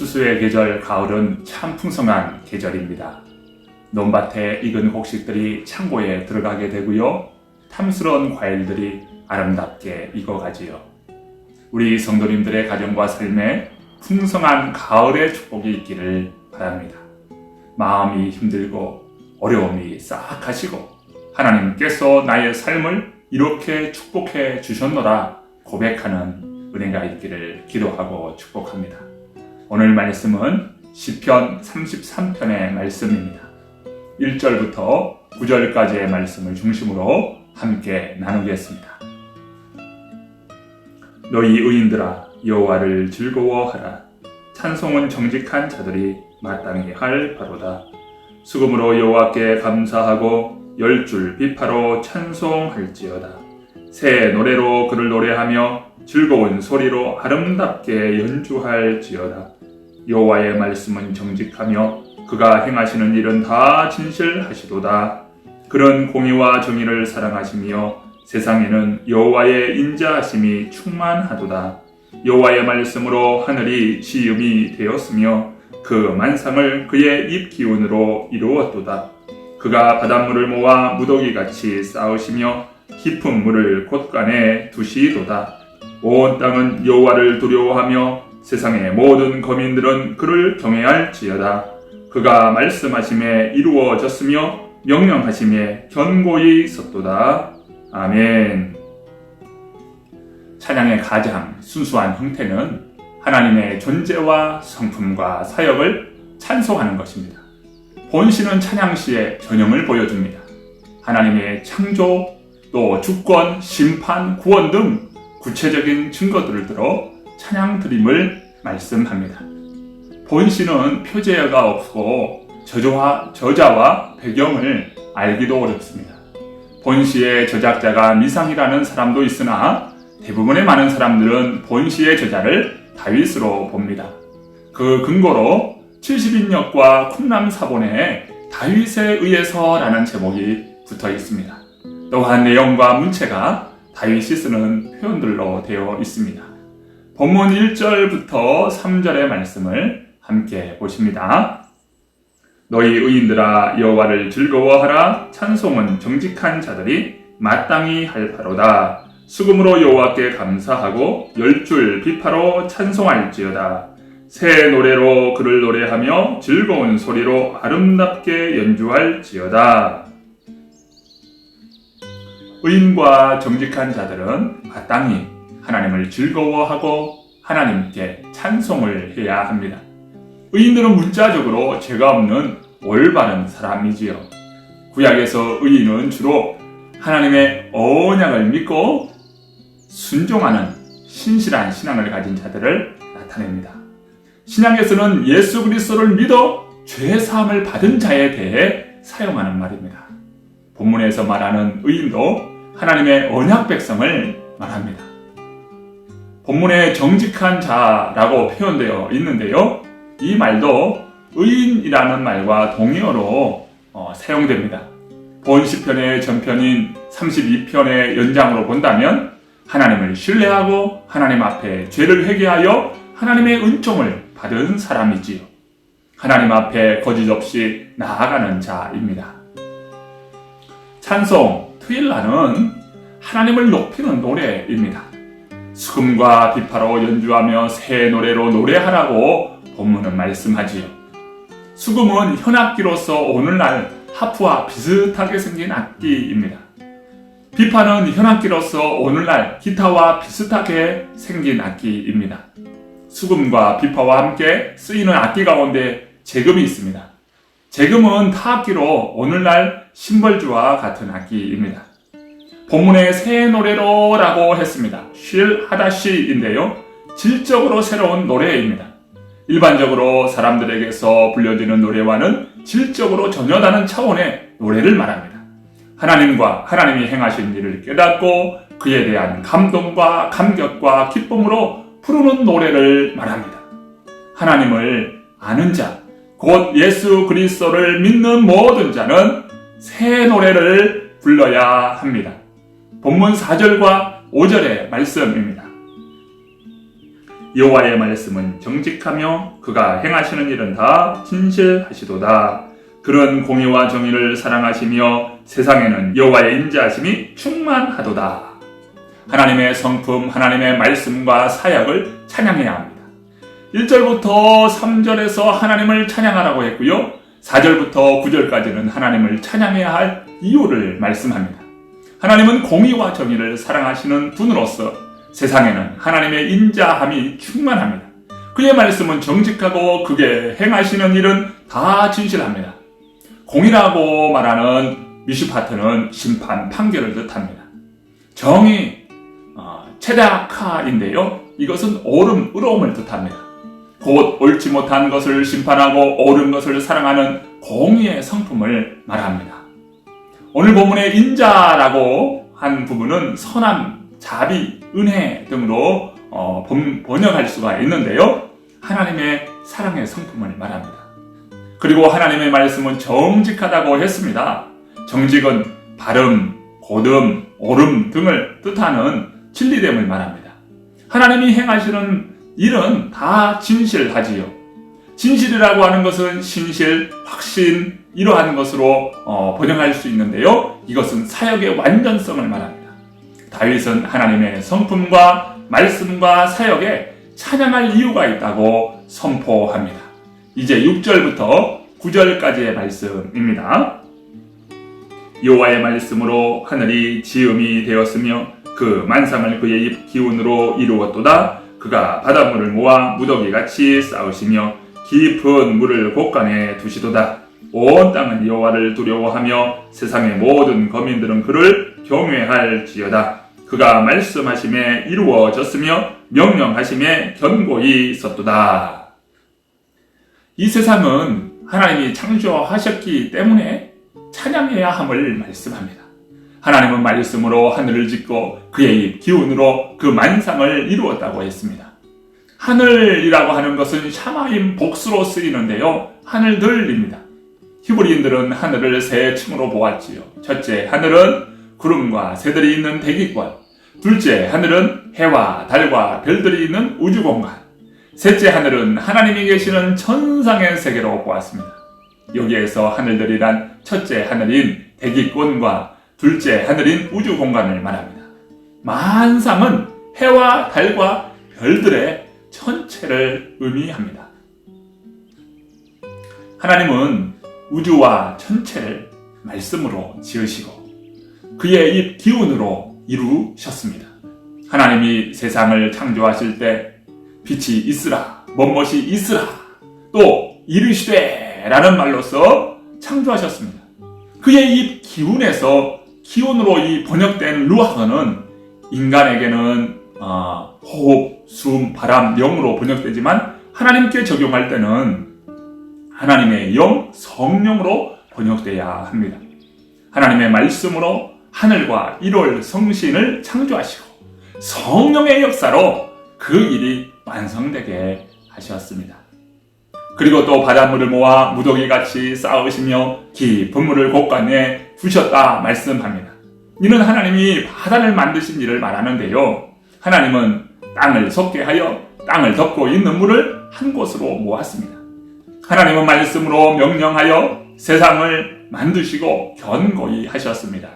수수의 계절 가을은 참 풍성한 계절입니다. 논밭에 익은 곡식들이 창고에 들어가게 되고요. 탐스러운 과일들이 아름답게 익어가지요. 우리 성도님들의 가정과 삶에 풍성한 가을의 축복이 있기를 바랍니다. 마음이 힘들고 어려움이 싹 가시고 하나님께서 나의 삶을 이렇게 축복해 주셨노라 고백하는 은혜가 있기를 기도하고 축복합니다. 오늘 말씀은 시편 33편의 말씀입니다. 1절부터 9절까지의 말씀을 중심으로 함께 나누겠습니다. 너희 의인들아 여호와를 즐거워하라. 찬송은 정직한 자들이 마땅히 할 바로다. 수금으로 여호와께 감사하고 10줄 비파로 찬송할지어다. 새 노래로 그를 노래하며 즐거운 소리로 아름답게 연주할지어다. 여호와의 말씀은 정직하며 그가 행하시는 일은 다 진실하시도다. 그런 공의와 정의를 사랑하시며 세상에는 여호와의 인자하심이 충만하도다. 여호와의 말씀으로 하늘이 지음이 되었으며 그 만상을 그의 입 기운으로 이루었도다. 그가 바닷물을 모아 무더기같이 쌓으시며 깊은 물을 곳간에 두시도다. 온 땅은 여호와를 두려워하며 세상의 모든 거민들은 그를 경외할지어다. 그가 말씀하심에 이루어졌으며 명령하심에 견고히 섰도다. 아멘. 찬양의 가장 순수한 형태는 하나님의 존재와 성품과 사역을 찬송하는 것입니다. 본시는 찬양시의 전형을 보여줍니다. 하나님의 창조, 또 주권, 심판, 구원 등 구체적인 증거들을 들어 찬양 드림을 말씀합니다. 본시는 표제가 없고 저자와 배경을 알기도 어렵습니다. 본시의 저작자가 미상이라는 사람도 있으나 대부분의 많은 사람들은 본시의 저자를 다윗으로 봅니다. 그 근거로 70인역과 쿰람 사본에 다윗에 의해서라는 제목이 붙어 있습니다. 또한 내용과 문체가 다윗이 쓰는 표현들로 되어 있습니다. 본문 1절부터 3절의 말씀을 함께 보십니다. 너희 의인들아 여호와를 즐거워하라. 찬송은 정직한 자들이 마땅히 할 바로다. 수금으로 여호와께 감사하고 10줄 비파로 찬송할지어다. 새 노래로 그를 노래하며 즐거운 소리로 아름답게 연주할지어다. 의인과 정직한 자들은 마땅히 하나님을 즐거워하고 하나님께 찬송을 해야 합니다. 의인들은 문자적으로 죄가 없는 올바른 사람이지요. 구약에서 의인은 주로 하나님의 언약을 믿고 순종하는 신실한 신앙을 가진 자들을 나타냅니다. 신약에서는 예수 그리스도를 믿어 죄 사함을 받은 자에 대해 사용하는 말입니다. 본문에서 말하는 의인도 하나님의 언약 백성을 말합니다. 본문에 정직한 자라고 표현되어 있는데요. 이 말도 의인이라는 말과 동의어로 사용됩니다. 본 시편의 전편인 32편의 연장으로 본다면 하나님을 신뢰하고 하나님 앞에 죄를 회개하여 하나님의 은총을 받은 사람이지요. 하나님 앞에 거짓 없이 나아가는 자입니다. 찬송, 트윌라는 하나님을 높이는 노래입니다. 수금과 비파로 연주하며 새 노래로 노래하라고 본문은 말씀하지요. 수금은 현악기로서 오늘날 하프와 비슷하게 생긴 악기입니다. 비파는 현악기로서 오늘날 기타와 비슷하게 생긴 악기입니다. 수금과 비파와 함께 쓰이는 악기 가운데 재금이 있습니다. 재금은 타악기로 오늘날 심벌주와 같은 악기입니다. 본문에 새 노래로라고 했습니다. 쉴 하다시인데요. 질적으로 새로운 노래입니다. 일반적으로 사람들에게서 불려지는 노래와는 질적으로 전혀 다른 차원의 노래를 말합니다. 하나님과 하나님이 행하신 일을 깨닫고 그에 대한 감동과 감격과 기쁨으로 부르는 노래를 말합니다. 하나님을 아는 자, 곧 예수 그리스도를 믿는 모든 자는 새 노래를 불러야 합니다. 본문 4절과 5절의 말씀입니다. 여호와의 말씀은 정직하며 그가 행하시는 일은 다 진실하시도다. 그런 공의와 정의를 사랑하시며 세상에는 여호와의 인자하심이 충만하도다. 하나님의 성품, 하나님의 말씀과 사역을 찬양해야 합니다. 1절부터 3절에서 하나님을 찬양하라고 했고요. 4절부터 9절까지는 하나님을 찬양해야 할 이유를 말씀합니다. 하나님은 공의와 정의를 사랑하시는 분으로서 세상에는 하나님의 인자함이 충만합니다. 그의 말씀은 정직하고 그게 행하시는 일은 다 진실합니다. 공의라고 말하는 미슈파트는 심판, 판결을 뜻합니다. 정의, 체다카인데요. 이것은 옳음, 의로움을 뜻합니다. 곧 옳지 못한 것을 심판하고 옳은 것을 사랑하는 공의의 성품을 말합니다. 오늘 본문의 인자라고 한 부분은 선함, 자비, 은혜 등으로 번역할 수가 있는데요. 하나님의 사랑의 성품을 말합니다. 그리고 하나님의 말씀은 정직하다고 했습니다. 정직은 바름, 고름, 옳음 등을 뜻하는 진리됨을 말합니다. 하나님이 행하시는 일은 다 진실하지요. 진실이라고 하는 것은 신실, 확신 이러한 것으로 번역할 수 있는데요. 이것은 사역의 완전성을 말합니다. 다윗은 하나님의 성품과 말씀과 사역에 찬양할 이유가 있다고 선포합니다. 이제 6절부터 9절까지의 말씀입니다. 여호와의 말씀으로 하늘이 지음이 되었으며 그 만상을 그의 입 기운으로 이루었도다. 그가 바닷물을 모아 무더기같이 쌓으시며 깊은 물을 곳간에 두시도다. 온 땅은 여호와를 두려워하며 세상의 모든 거민들은 그를 경외할지어다. 그가 말씀하심에 이루어졌으며 명령하심에 견고히 있었도다. 이 세상은 하나님이 창조하셨기 때문에 찬양해야 함을 말씀합니다. 하나님은 말씀으로 하늘을 짓고 그의 입 기운으로 그 만상을 이루었다고 했습니다. 하늘이라고 하는 것은 샤마임 복수로 쓰이는데요. 하늘들입니다. 히브리인들은 하늘을 세 층으로 보았지요. 첫째 하늘은 구름과 새들이 있는 대기권, 둘째 하늘은 해와 달과 별들이 있는 우주공간, 셋째 하늘은 하나님이 계시는 천상의 세계로 보았습니다. 여기에서 하늘들이란 첫째 하늘인 대기권과 둘째 하늘인 우주공간을 말합니다. 만상은 해와 달과 별들의 천체를 의미합니다. 하나님은 우주와 천체를 말씀으로 지으시고 그의 입 기운으로 이루셨습니다. 하나님이 세상을 창조하실 때 빛이 있으라, 멋멋이 있으라, 또 이르시되 라는 말로서 창조하셨습니다. 그의 입 기운에서 기운으로 이 번역된 루아흐는 인간에게는 호흡, 숨, 바람, 영으로 번역되지만 하나님께 적용할 때는 하나님의 영, 성령으로 번역돼야 합니다. 하나님의 말씀으로 하늘과 1월 성신을 창조하시고 성령의 역사로 그 일이 완성되게 하셨습니다. 그리고 또 바닷물을 모아 무더기같이 쌓으시며 깊은 물을 곳간에 두셨다 말씀합니다. 이는 하나님이 바다를 만드신 일을 말하는데요. 하나님은 땅을 솟게 하여 땅을 덮고 있는 물을 한 곳으로 모았습니다. 하나님은 말씀으로 명령하여 세상을 만드시고 견고히 하셨습니다.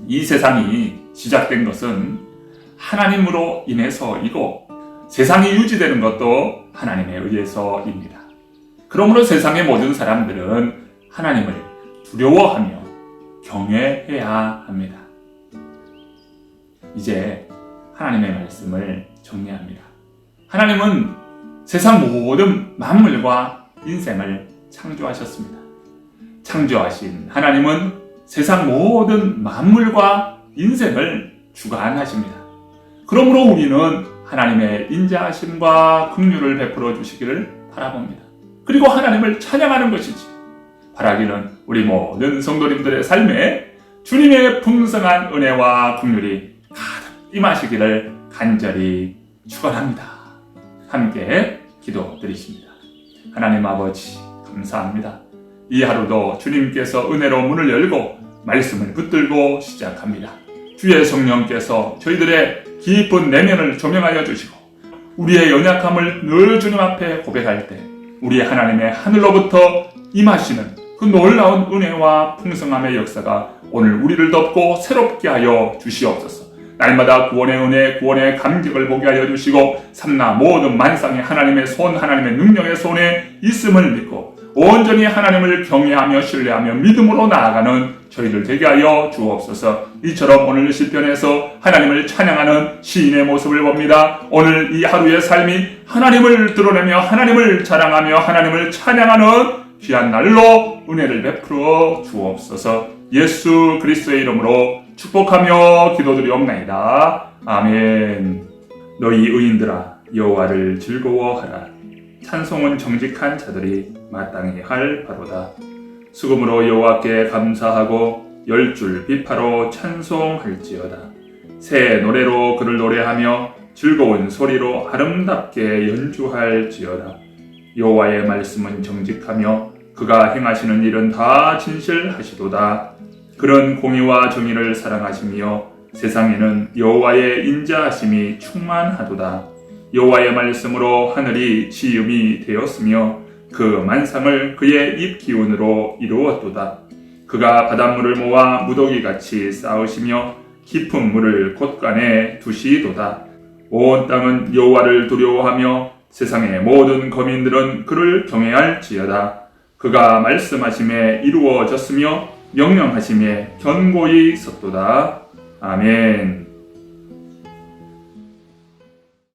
이 세상이 시작된 것은 하나님으로 인해서이고 세상이 유지되는 것도 하나님에 의해서입니다. 그러므로 세상의 모든 사람들은 하나님을 두려워하며 경외해야 합니다. 이제 하나님의 말씀을 정리합니다. 하나님은 세상 모든 만물과 인생을 창조하셨습니다. 창조하신 하나님은 세상 모든 만물과 인생을 주관하십니다. 그러므로 우리는 하나님의 인자하심과 긍휼을 베풀어 주시기를 바라봅니다. 그리고 하나님을 찬양하는 것이지. 바라기는 우리 모든 성도님들의 삶에 주님의 풍성한 은혜와 긍휼이 가득 임하시기를 간절히 축원합니다. 함께 기도드리십니다. 하나님 아버지 감사합니다. 이 하루도 주님께서 은혜로 문을 열고 말씀을 붙들고 시작합니다. 주의 성령께서 저희들의 깊은 내면을 조명하여 주시고 우리의 연약함을 늘 주님 앞에 고백할 때 우리 하나님의 하늘로부터 임하시는 그 놀라운 은혜와 풍성함의 역사가 오늘 우리를 덮고 새롭게 하여 주시옵소서. 날마다 구원의 은혜, 구원의 감격을 보게 하여 주시고 삼나 모든 만상의 하나님의 손, 하나님의 능력의 손에 있음을 믿고 온전히 하나님을 경외하며 신뢰하며 믿음으로 나아가는 저희들 되게 하여 주옵소서. 이처럼 오늘 시편에서 하나님을 찬양하는 시인의 모습을 봅니다. 오늘 이 하루의 삶이 하나님을 드러내며 하나님을 자랑하며 하나님을 찬양하는 귀한 날로 은혜를 베풀어 주옵소서. 예수 그리스도의 이름으로 축복하며 기도드리옵나이다. 아멘. 너희 의인들아 여호와를 즐거워하라. 찬송은 정직한 자들이 마땅히 할 바로다. 수금으로 여호와께 감사하고 10줄 비파로 찬송할지어다. 새 노래로 그를 노래하며 즐거운 소리로 아름답게 연주할지어다. 여호와의 말씀은 정직하며 그가 행하시는 일은 다 진실하시도다. 그런 공의와 정의를 사랑하시며 세상에는 여호와의 인자하심이 충만하도다. 여호와의 말씀으로 하늘이 지음이 되었으며 그 만상을 그의 입 기운으로 이루었도다. 그가 바닷물을 모아 무더기같이 쌓으시며 깊은 물을 곳간에 두시도다. 온 땅은 여호와를 두려워하며 세상의 모든 거민들은 그를 경외할지어다. 그가 말씀하심에 이루어졌으며 명령하심에 견고히 섰도다. 아멘.